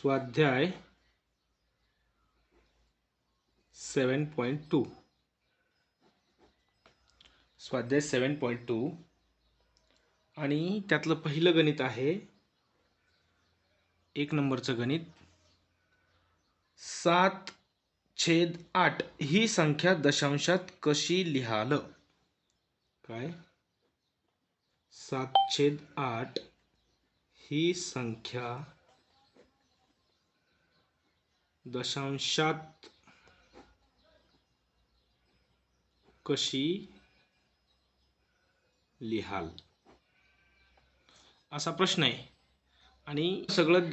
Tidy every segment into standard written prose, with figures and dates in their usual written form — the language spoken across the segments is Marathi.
स्वाध्याय 7.2 स्वाध्याय 7.2 आणि त्यातलं पहिलं गणित आहे 1 नंबरचं गणित 7/8 ही संख्या दशांशात कशी लिहाल? काय 7/8 ही संख्या दशांशात कशी लिहाल असा प्रश्न आहे. आणि सगळं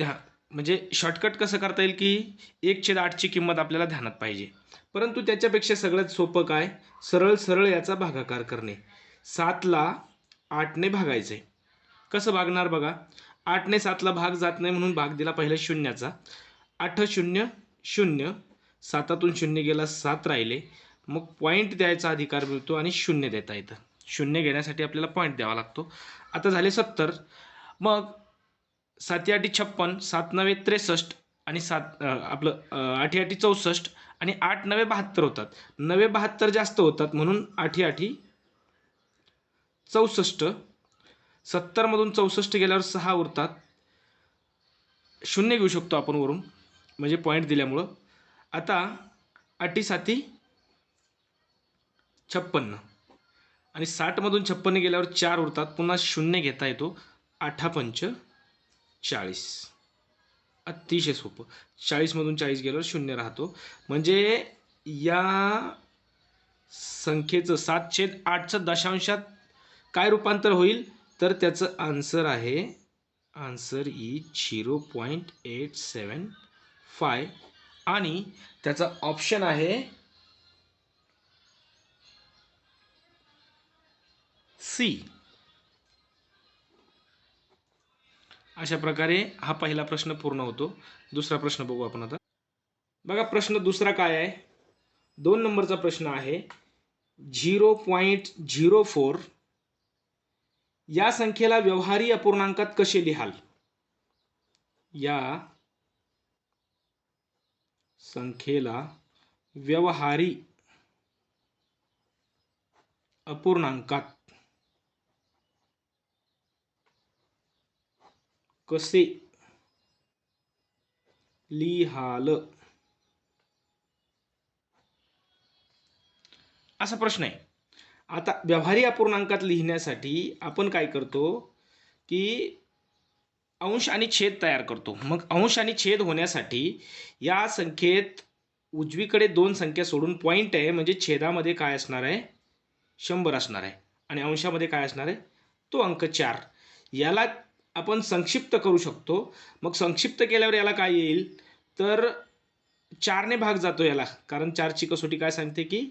म्हणजे शॉर्टकट कसं करता येईल की 1/8 ची किंमत आपल्याला ध्यानात पाहिजे, परंतु त्याच्यापेक्षा सगळ्यात सोपं काय, सरळ सरळ याचा भागाकार करणे. 7ला 8ने भागायचे. कसं भागणार बघा, 8ने 7ला भाग जात नाही म्हणून भाग दिला पहिल्या शून्याचा. 8 0 0, 7तून 0 गेला 7 राहिले, मग पॉईंट द्यायचा अधिकार मिळतो आणि 0 देता येतं. 0 घेण्यासाठी आपल्याला पॉईंट द्यावा लागतो. आता झाले 70, मग 7 8 56, 7 9 63 आणि 7 आपलं 8 8 64 आणि 8 9 72 होतात. 9 72 जास्त होतात म्हणून 8 8 64. 70 मधून 64 गेल्यावर 6 उरतात. 0 घेऊ शकतो आपण वरून म्हणजे पॉईंट दिल्यामुळं. आता 8 7 56 आणि 60 मधून 56 गेल्यावर 4 उरतात. पुन्हा 0 घेता येतो. 8 5 40. अतिशय सोपं. 40 मधून 40 गेल्यावर 0 राहतो. म्हणजे या संख्येचं 7/8चं दशांशात काय रूपांतर होईल, तर त्याचं आन्सर आहे, आन्सर इज 0.875 आणि त्याचा ऑप्शन आहे सी. अशा प्रकारे हा पहिला प्रश्न पूर्ण होतो. दुसरा प्रश्न बघू आपण आता. बघा प्रश्न दुसरा काय आहे, 2 नंबरचा प्रश्न आहे. 0.04 या संख्येला व्यवहारी अपूर्णांकात कसे लिहाल? या संख्येला व्यवहारी अपूर्णांकात कसे लिहाल असा प्रश्न आहे. आता व्यवहारी अपूर्णांकात लिहिण्यासाठी आपण काय करतो की अंश आणि छेद तयार करतो. मग अंश आणि छेद होण्यासाठी या संख्येत उजवीकडे 2 संख्या सोडून पॉईंट आहे, म्हणजे छेदामध्ये काय असणार आहे, 100 असणार आहे आणि अंशामध्ये काय असणार आहे, तो अंक 4. याला आपण संक्षिप्त करू शकतो. मग संक्षिप्त केल्यावर याला काय येईल, तर 4ने भाग जातो याला, कारण 4ची कसोटी काय सांगते की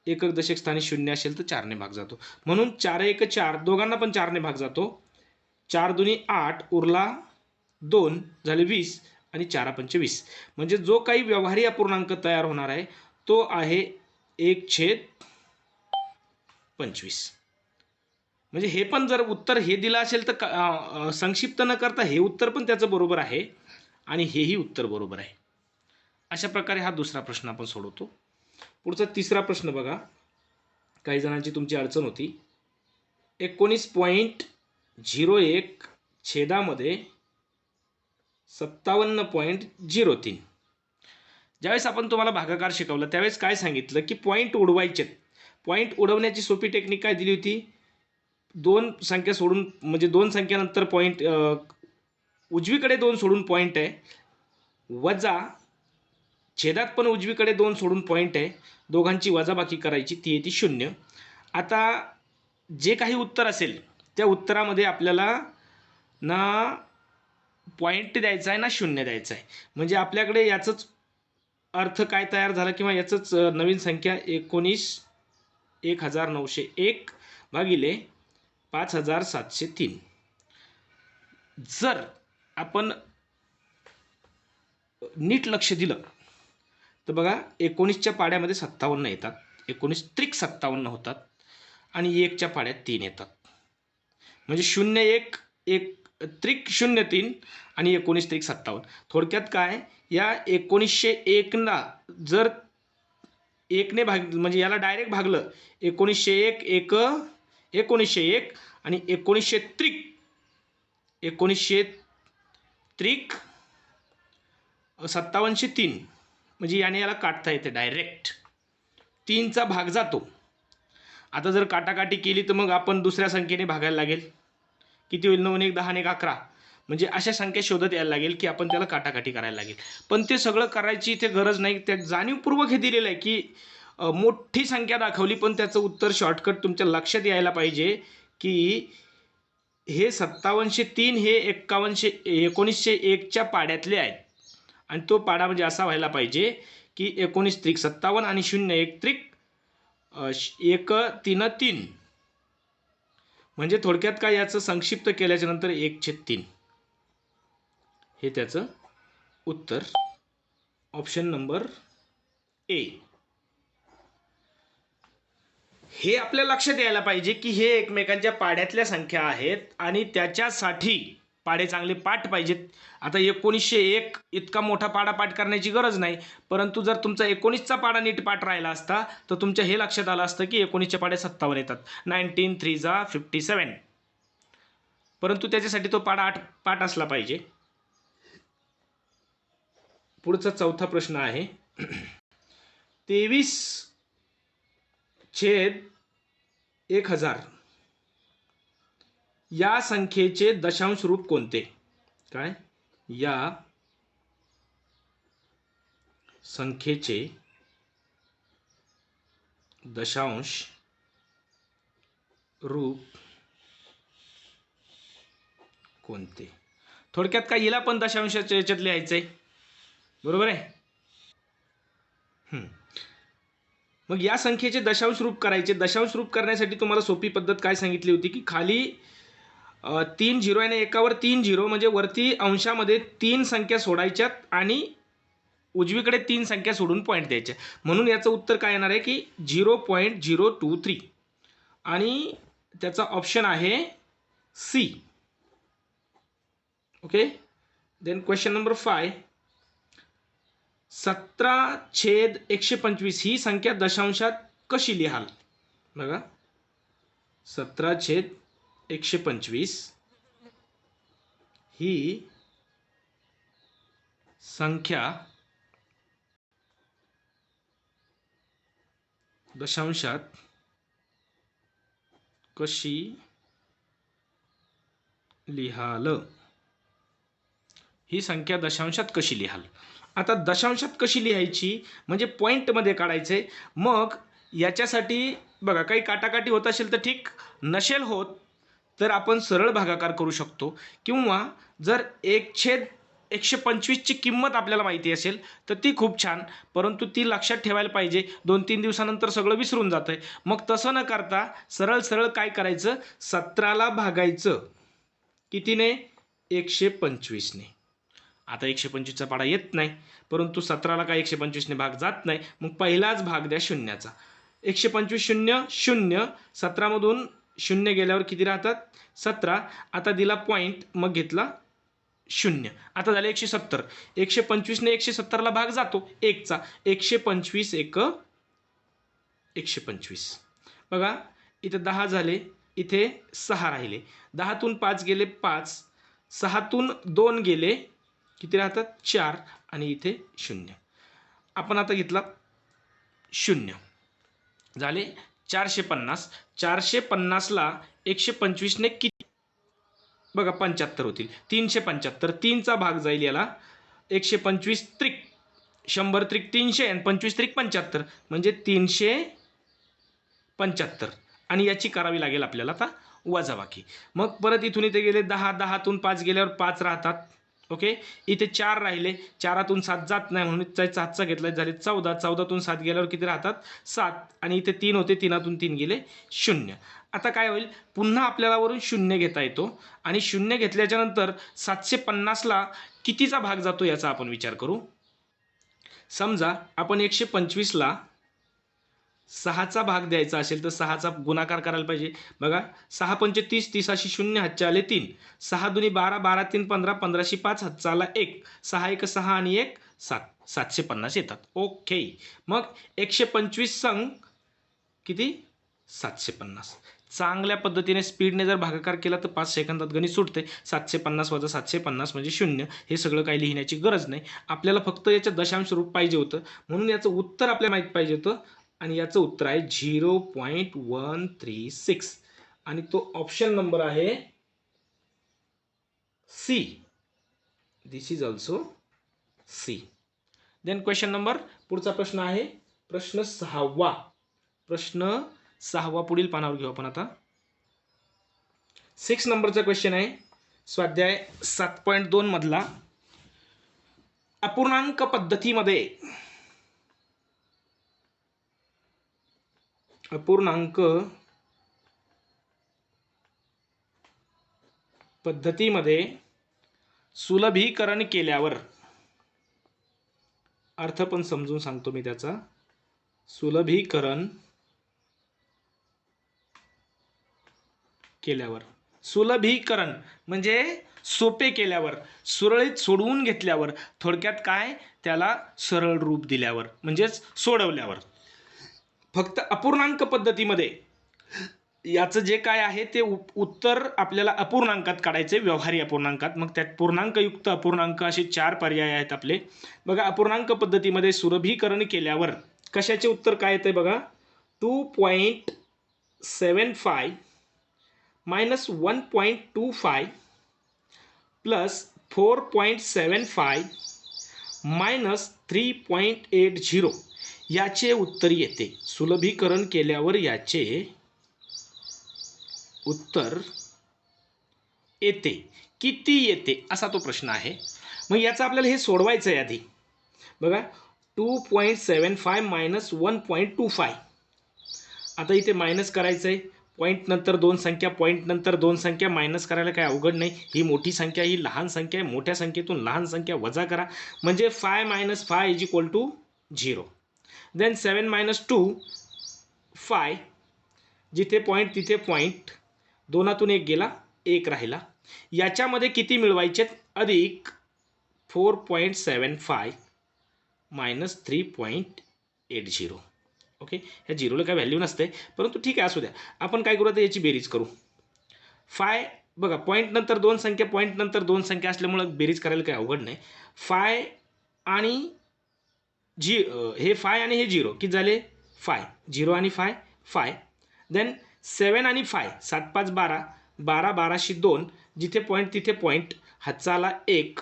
एकक दशक स्थानी 0 असेल तर 4ने भाग जातो. म्हणून 4 1 4, दोघांना पण 4ने भाग जातो. 4 2 8 उरला 2 झाले 20 आणि 4 5 20. म्हणजे जो काही व्यवहारी अपूर्णांक तयार होणार आहे तो आहे 1/25. म्हणजे हे पण जर उत्तर हे दिलं असेल तर संक्षिप्त न करता हे उत्तर पण त्याचं बरोबर आहे आणि हेही उत्तर बरोबर आहे. अशा प्रकारे हा दुसरा प्रश्न आपण सोडवतो. पुढचा तिसरा प्रश्न बघा. काही जणांची तुमची अडचण होती. 19.01 छेदामध्ये 57.03. ज्यावेळेस आपण तुम्हाला भागाकार शिकवला त्यावेळेस काय सांगितलं की पॉईंट उडवायचे. पॉईंट उडवण्याची सोपी टेक्निक काय दिली होती, 2 संख्या सोडून, म्हणजे 2 संख्यानंतर पॉईंट, उजवीकडे 2 सोडून पॉईंट आहे, वजा छेदात पण उजवीकडे 2 सोडून पॉईंट आहे, दोघांची वजाबाकी करायची, ती येते 0. आता जे काही उत्तर असेल त्या उत्तरामध्ये आपल्याला ना पॉईंट द्यायचा आहे ना 0 द्यायचा आहे. म्हणजे आपल्याकडे याचंच अर्थ काय तयार झाला किंवा याचंच नवीन संख्या 19,901 भागिले 5,703. जर आपण नीट लक्ष दिलं तर बघा 19च्या पाड्यामध्ये 57 येतात, 19 त्रिक 57 होतात आणि 1च्या पाड्यात 3 येतात. म्हणजे 0 1 1 त्रिक 03 आणि 19 त्रिक 57. थोडक्यात काय, या 1901ला जर 1ने भाग म्हणजे याला डायरेक्ट भागलं, 1901 एक 1901 आणि 1900 त्रिक 1900 त्रिक 5703 म्हणजे याने याला काटता येते डायरेक्ट, 3चा भाग जातो. आता जर काटाकाटी केली तर मग आपण दुसऱ्या संख्येने भागायला लागेल. किती होईल? 9 1 10 1 11. म्हणजे अशा संख्या शोधत यायला लागेल की आपण त्याला काटाकाटी करायला लागेल. पण ते सगळं करायची इथे गरज नाही. त्या जाणीवपूर्वक हे दिलेलं आहे की मोठी संख्या दाखवली पण त्याचं उत्तर शॉर्टकट तुमच्या लक्षात यायला पाहिजे की हे 5703 हे 1901च्या पाड्यातले आहेत. आणि तो पाडा म्हणजे असा व्हायला पाहिजे की 19 त्रिक 57 आणि 01 त्रिक 133. म्हणजे थोडक्यात काय, याचं संक्षिप्त केल्याच्या नंतर 1/3 हे त्याचं उत्तर. Option number A. हे आपल्या लक्षात यायला पाहिजे की हे एकमेकांच्या पाड्यातल्या संख्या आहेत आणि त्याच्यासाठी पाडे चांगले पाठ पाहिजेत. आता 1901 इतका मोठा पाडा पाठ करण्याची गरज नाही, परंतु जर तुमचा 19चा पाडा नीट पाठ राहिला असता तर तुमच्या हे लक्षात आलं असतं की 19च्या पाड्या 57 येतात. 19 3 जा 57. परंतु त्याच्यासाठी तो पाडा पाठ असला पाहिजे. पुढचा चौथा प्रश्न आहे 23/1000 या संख्येचे दशांश रूप कोणते? काय? या संख्येचे दशांश रूप कोणते? थोडक्यात काय, हिला पण दशांशाच्या याच्यात लिहायचंय, बरोबर आहे. मग या संख्येचे दशांश रूप करायचे. दशांश रूप करण्यासाठी तुम्हाला सोपी पद्धत काय सांगितली होती की खाली 3 झिरो आणि एकावर 3 झिरो म्हणजे वरती अंशामध्ये 3 संख्या सोडायच्यात आणि उजवीकडे 3 संख्या सोडून पॉईंट द्यायच्या. म्हणून याचं उत्तर काय येणार आहे की 0.023 आणि त्याचा ऑप्शन आहे C. Okay. Then question number 5. 17/125 ही संख्या दशांशात कशी लिहाल? बघा, 17/125 ही संख्या दशांशात कशी लिहाल? ही संख्या दशांशात कशी लिहाल? आता दशांशात कशी लिहायची म्हणजे पॉईंटमध्ये काढायचे. मग याच्यासाठी बघा, काही काटाकाटी होत असेल तर ठीक, नसेल होत तर आपण सरळ भागाकार करू शकतो. किंवा जर 1/125 ची किंमत आपल्याला माहिती असेल तर ती खूप छान, परंतु ती लक्षात ठेवायला पाहिजे. 2-3 दिवसानंतर सगळं विसरून जातंय. मग तसं न करता सरळ सरळ काय करायचं, 17ला भागायचं कितीने? 125ने. आता 125चा पाडा येत नाही, परंतु 17ला काय 125ने भाग जात नाही. मग पहिलाच भाग द्या शून्याचा. 125 0 0. 17मधून 0 गेल्यावर किती राहतात? 17. आता दिला पॉईंट, मग घेतला 0. आता झाले 170. 125ने 170ला भाग जातो 1चा. 125 1 125. बघा, इथे 10 झाले, इथे 6 राहिले. 10तून 5 गेले 5. 6तून 2 गेले किती राहतात? 4. आणि इथे 0. आपण आता घेतला 0. झाले 450. 450ला 125ने किती? बघा 75 होतील. 375. 3चा भाग जाईल याला. 125 त्रिक 100 त्रिक 300 आणि 25 त्रिक 75 म्हणजे 375. आणि याची करावी लागेल आपल्याला आता वजाबाकी. मग परत इथून इथे गेले 10. 10तून 5 गेल्यावर 5 राहतात. ओके. इथे 4 राहिले. 4तून 7 जात नाही म्हणून 7चा घेतला, झाले 14. 14तून 7 गेल्यावर किती राहतात? 7. आणि इथे 3 होते, 3तून 3 गेले 0. आता काय होईल, पुन्हा आपल्याला वरून 0 घेता येतो. आणि 0 घेतल्याच्या नंतर 750ला कितीचा भाग जातो याचा आपण विचार करू. समजा आपण 125ला 6चा भाग द्यायचा असेल तर 6चा गुणाकार करायला पाहिजे. बघा 6 पंचे 30, 30 शून्य, हातच्या आले 3, 6 दुनी 12, 12 3 15, 15 5 हातचा आला 1, 6 1 6 आणि 1 7, 750 येतात. ओके. मग 125 संग किती 750. चांगल्या पद्धतीने स्पीडने जर भागाकार केला तर 5 सेकंदात गणित सुटते. 750 वजा 750 म्हणजे 0. हे सगळं काही लिहिण्याची गरज नाही. आपल्याला फक्त याचं दशांश रूप पाहिजे होतं, म्हणून याचं उत्तर आपल्याला माहीत पाहिजे होतं आणि याचं उत्तर आहे 0.136 आणि तो ऑप्शन नंबर आहे C. This is also C. Then question number, पुढचा प्रश्न आहे प्रश्न 6वा. प्रश्न 6वा पुढील पानावर घेऊ आपण आता. 6 नंबरचा क्वेश्चन आहे स्वाध्याय 7.2 मधला. अपूर्णांक पद्धतीमध्ये सुलभीकरण केल्यावर, अर्थ पण समजून सांगतो मी त्याचा. सुलभीकरण केल्यावर, सुलभीकरण म्हणजे सोपे केल्यावर, सुरळीत सोडवून घेतल्यावर, थोडक्यात काय त्याला सरळ रूप दिल्यावर म्हणजेच सोडवल्यावर. फक्त अपूर्णांक पद्धतीमध्ये याचं जे काय आहे ते उत्तर आपल्याला अपूर्णांकात काढायचे, व्यवहारी अपूर्णांकात. मग त्यात पूर्णांकयुक्त अपूर्णांक असे 4 पर्याय आहेत आपले. बघा अपूर्णांक पद्धतीमध्ये सुलभीकरण केल्यावर कशाचे उत्तर काय येते बघा. 2.75 minus 1.25 plus 4.75 minus 3.80 याचे उत्तर येते. सुलभीकरण केल्यावर याचे उत्तर येते. किती येते असा तो प्रश्न आहे. मग याचं आपल्याला हे सोडवायचं आहे आधी. बघा 2.75 मायनस 1.25. आता इथे मायनस करायचं आहे. पॉईंट नंतर दोन संख्या, पॉईंट नंतर दोन संख्या. मायनस करायला काय अवघड नाही. ही मोठी संख्या, ही लहान संख्या आहे. मोठ्या संख्येतून लहान संख्या वजा करा म्हणजे 5 minus 5 is equal to 0. Then 7 minus 2 5. जिथे पॉईंट तिथे पॉईंट. दोनातून एक गेला, एक राहिला. याच्यामध्ये किती मिळवायचे अधिक 4.75 मायनस 3.80. ओके. ह्या झिरोला काय व्हॅल्यू नसते, परंतु ठीक आहे असू द्या. आपण काय करू आता याची बेरीज करू. 5 बघा पॉईंट नंतर दोन संख्या, पॉईंट नंतर दोन संख्या असल्यामुळे बेरीज करायला काही अवघड नाही. 5 आणि हे 5 आणि हे 0 किती झाले 5. 0 आणि 5 5. देन 7 आणि 5 7 5 12. 12 12शी 2. जिथे पॉईंट तिथे पॉईंट. हातचा आला 1.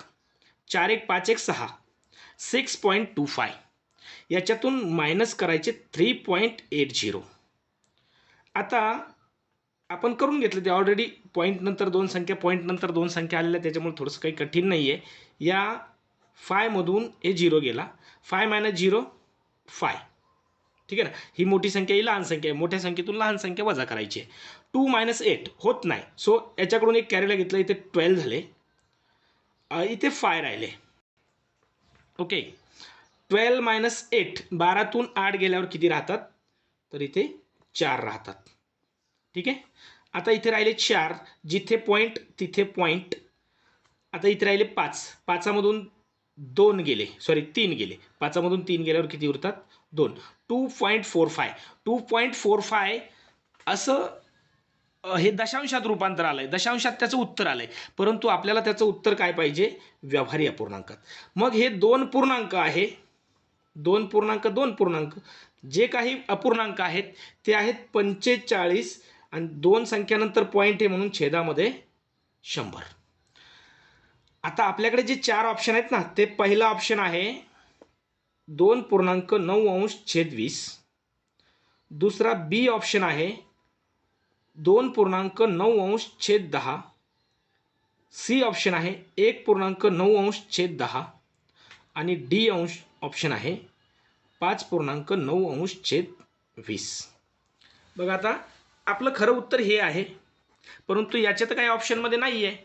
4 1 5 1 6. 6.25. याच्यातून मायनस करायचे 3.80. आता आपण करून घेतलं ते ऑलरेडी. पॉईंट नंतर दोन संख्या, पॉईंट नंतर दोन संख्या आलेल्या, त्याच्यामुळे थोडंसं काही कठीण नाही आहे. या 5 मधून हे 0 गेला. 5 मायनस 0 5. ठीक आहे ना. ही मोठी संख्या, ही लहान संख्या आहे. मोठ्या संख्येतून लहान संख्या वजा करायची आहे. 2 minus 8 होत नाही. सो याच्याकडून एक कॅरीला घेतलं. इथे 12 झाले. इथे 5 राहिले. ओके. 12 minus 8. 12तून 8 गेल्यावर किती राहतात तर इथे 4 राहतात. ठीक आहे. आता इथे राहिले 4. जिथे पॉईंट तिथे पॉईंट. आता इथे राहिले 5. 5मधून 2 गेले, सॉरी 3 गेले. 5मधून 3 गेल्यावर किती उरतात 2. 2.45. 2.45 असं हे दशांशात रूपांतर आलंय. दशांशात त्याचं उत्तर आलंय. परंतु आपल्याला त्याचं उत्तर काय पाहिजे व्यवहारी अपूर्णांकात. मग हे 2 पूर्णांक आहे. 2 पूर्णांक 2 पूर्णांक जे काही अपूर्णांक आहेत ते आहेत 45 आणि 2 संख्यानंतर पॉईंट आहे म्हणून छेदामध्ये 100. आता आपल्याकडे जे 4 ऑप्शन आहेत ना, ते पहिला ऑप्शन आहे 2.9 दुसरा बी ऑप्शन आहे 2.9 सी ऑप्शन आहे 1.9 आणि डी ऑप्शन आहे 5.9 बघा आता आपलं खरं उत्तर हे आहे, परंतु याच्यात काही ऑप्शनमध्ये नाही आहे.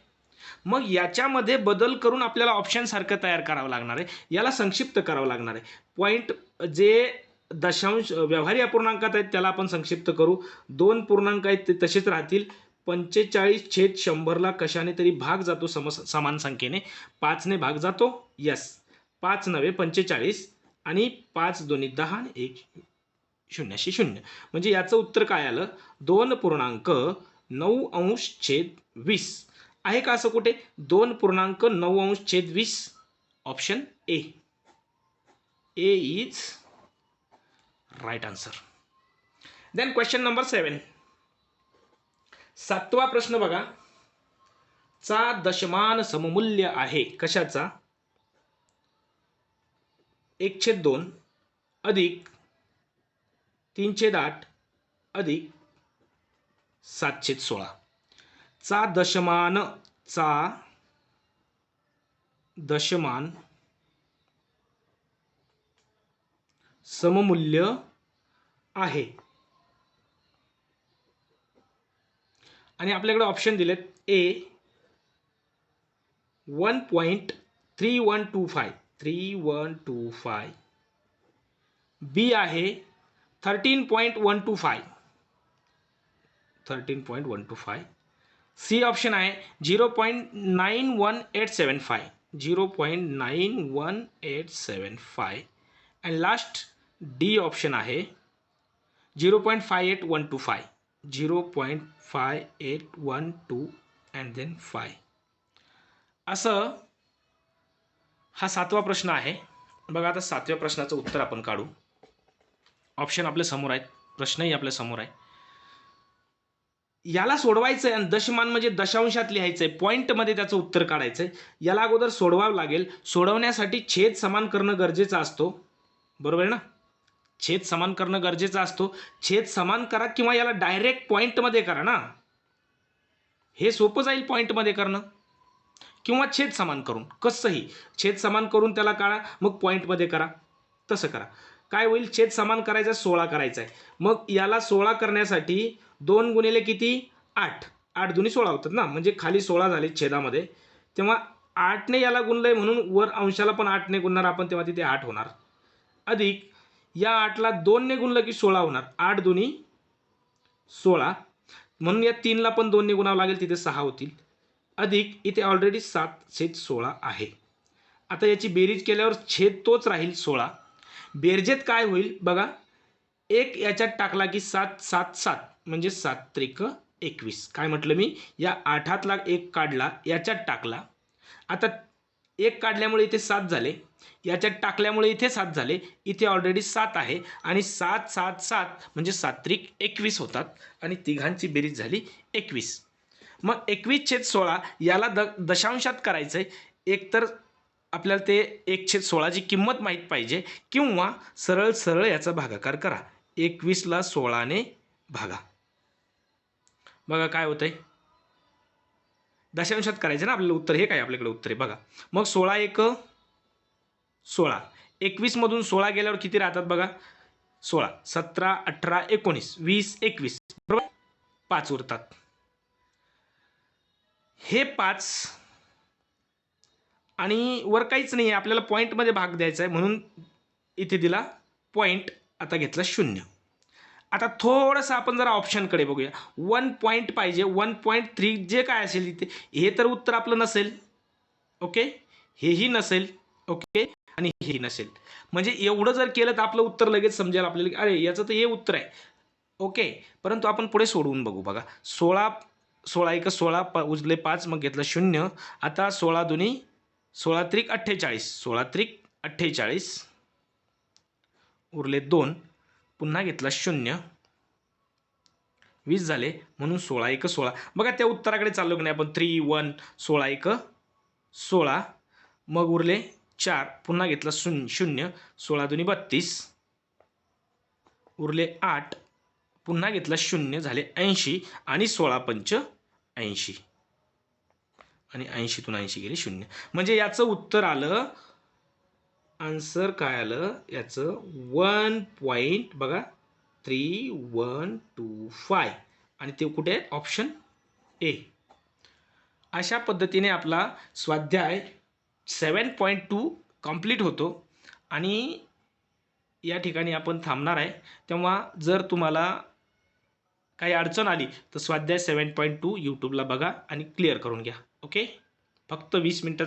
मग याच्यामध्ये बदल करून आपल्याला ऑप्शन सारखं तयार करावं लागणार आहे. याला संक्षिप्त करावं लागणार आहे. पॉईंट जे दशांश व्यवहारी अपूर्णांकात आहेत त्याला आपण संक्षिप्त करू. 2 पूर्णांक आहेत ते तसेच राहतील. 45/100ला कशाने तरी भाग जातो समान संख्येने. 5ने भाग जातो. यस, 5 नव्हे 45 आणि 5 दोन्ही 10 आणि 1 शून्याशी शून्य. म्हणजे याचं उत्तर काय आलं? 2.9°/20 आहे का असं कुठे? 2.9°/20. Option A. A is right answer. Then question number 7. 7वा प्रश्न बघा. चा दशमान सममूल्य आहे कशाचा? 1/2 अधिक 3/8 अधिक 7/16. चा दशमान सममूल्य आहे आणि आपल्याकडे ऑप्शन दिलेत. ए 1.3125 बी आहे 13.125 सी ऑप्शन आहे 0.91875 अँड लास्ट डी ऑप्शन आहे 0.5812 अँड देन 5. असं हा 7वा प्रश्न आहे. बघा आता 7व्या प्रश्नाचं उत्तर आपण काढू. ऑप्शन आपल्या समोर आहेत, प्रश्नही आपल्या समोर आहे. याला सोडवायचं आहे आणि दशमान म्हणजे दशांशात लिहायचं आहे, पॉईंटमध्ये त्याचं उत्तर काढायचं आहे. याला अगोदर सोडवावं लागेल. सोडवण्यासाठी छेद समान करणं गरजेचं असतो, बरोबर आहे ना? छेद समान करणं गरजेचं असतो. छेद समान करा किंवा याला डायरेक्ट पॉईंटमध्ये करा ना, हे सोपं जाईल पॉईंटमध्ये करणं, किंवा छेद समान करून. कसंही छेद समान करून त्याला काढा, मग पॉईंटमध्ये करा, तसं करा. काय होईल? छेद समान करायचा 16 करायचा आहे. मग याला 16 करण्यासाठी 2 गुणिले किती? 8. 8 दुनी 16 होतात ना, म्हणजे खाली 16 झाले छेदामध्ये. तेव्हा 8ने याला गुणलंय म्हणून वर अंशाला पण 8ने गुणणार आपण, तेव्हा तिथे 8 होणार. अधिक या 8ला 2ने गुणलं की 16 होणार. 8 दुनी 16 म्हणून या 3ला पण 2ने गुणावं लागेल, तिथे 6 होतील. अधिक इथे ऑलरेडी 7/16 आहे. आता याची बेरीज केल्यावर छेद तोच राहील 16. बेरजेत काय होईल बघा, 1 याच्यात टाकला की 7 7 7 म्हणजे 7×3=21. काय म्हटलं मी? या 8तला 1 काढला, याच्यात टाकला. आता 1 काढल्यामुळे इथे 7 झाले, याच्यात टाकल्यामुळे इथे 7 झाले. इथे ऑलरेडी 7 आहे आणि 7 7 7 म्हणजे 7×21 होतात आणि तिघांची बेरीज झाली 21. मग 21/16 याला दशांशात करायचं आहे. एकतर आपल्याला ते 1/16ची किंमत माहीत पाहिजे, किंवा सरळ सरळ याचा भागाकार करा. 21ला 16ने भागा. बघा काय होतंय? दशांशात करायचं ना आपल्याला उत्तर. हे काय आपल्याकडे उत्तर आहे बघा. मग 16×1 16. 21 मधून 16 गेल्यावर किती राहतात बघा? 16 17 18 19 20 21 बरोबर, 5 उरतात. हे 5 आणि वर काहीच नाही आहे, आपल्याला पॉईंटमध्ये भाग द्यायचा आहे म्हणून इथे दिला पॉईंट. आता घेतला 0. आता थोडंसं आपण जरा ऑप्शनकडे बघूया. 1 पॉईंट पाहिजे, 1.3 जे काय असेल इथे, हे तर उत्तर आपलं नसेल. ओके, हेही नसेल. ओके, आणि हेही नसेल. म्हणजे एवढं जर केलं तर आपलं उत्तर लगेच समजेल आपल्याला की अरे याचं तर हे उत्तर आहे. ओके, परंतु आपण पुढे सोडवून बघू. बघा 16 16 उजले 5 मग घेतलं 0. आता 16 दुनी 16×3=48 16×3=48 उरले 2. पुन्हा घेतला 0. 20 झाले म्हणून 16×1=16. बघा त्या उत्तराकडे चाललो की नाही आपण. 3 1 16×1=16. मग उरले 4. पुन्हा घेतला 0 16 दुनी 32 उरले 8. पुन्हा घेतला 0 झाले 80 आणि 16×5=80 आणि 80तून 80 गेले 0. म्हणजे याचं उत्तर आलं, आन्सर काय आलं याचं? 1. बघा 3125 आणि ते कुठे आहे? Option A. अशा पद्धतीने आपला स्वाध्याय 7.2 कंप्लीट होतो आणि या ठिकाणी आपण थांबणार आहे. तेव्हा जर तुम्हाला काही अडचण आली तर स्वाध्याय 7.2 यूट्यूबला बघा आणि क्लिअर करून घ्या. ओके, फक्त 20 मिनटं